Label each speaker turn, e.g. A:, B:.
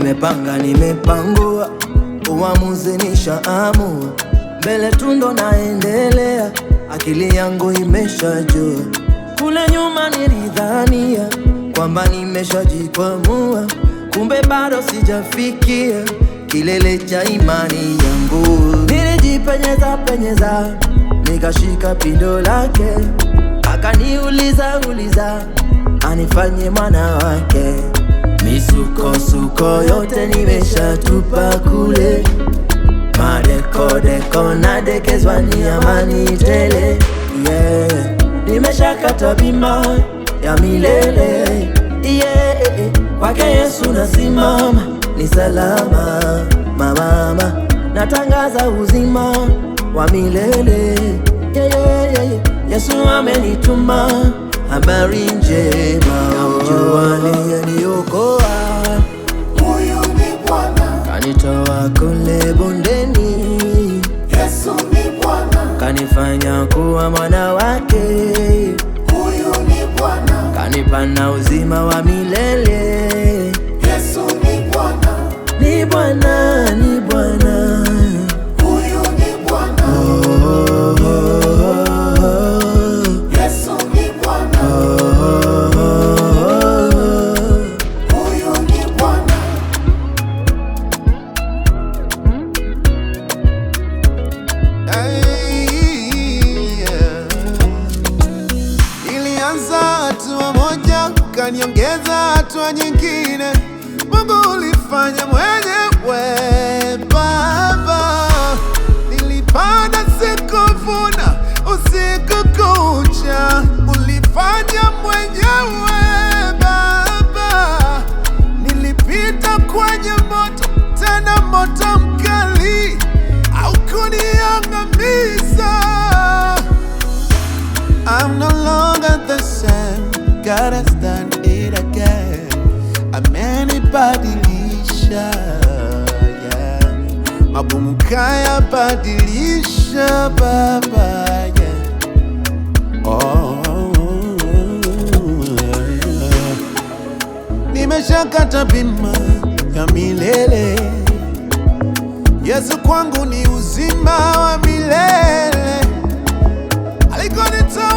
A: nimepanga nimepangua, uamuzi nishaamua, mbele tundo naendelea, akili yangu imeshajua. Kule nyuma nilidhania kwamba nimeshajikwamua, kumbe bado sijafikia kilele cha imani yangu. Nilijipenyeza, nikashika pindo lake, akaniuliza anifanye mwana wake. Misukosuko yote nimeshatupa kule, madekodeko nadekezwa ni amani tele. Nimeshakata bima ya milele, kwake Yesu nasimama, ni salama mama, natangaza uzima wa milele. Yesu amenituma habari njema, namjua aliyeniokoa.
B: Huyu ni Bwana,
A: Kanitoa kule bondeni.
B: Yesu ni Bwana,
A: Kanifanya kuwa mwana wake.
B: huyu ni Bwana,
A: Kanipa na uzima wa milele.
B: Yesu ni Bwana,
A: Ni Bwana, ni Bwana.
B: huyu ni Bwana, Yesu ni Bwana, huyu ni Bwana.
C: Ilianza hatua moja, kaniongeza hatua nyingine. Mungu ulifanya mwenyewe Baba, nilipanda sikuvuna usiku kucha, ulifanya mwenyewe Baba, nilipita kwenye moto, tena moto mkali, haukuniangamiza. I'm no longer the same, God has done it again. Amenibadilisha, yeah. Magumu kaya badilisha Baba, yeah. Oh, yeah. Nimeshakata bima ya milele, Yesu kwangu ni uzima wa milele. Alikonitoa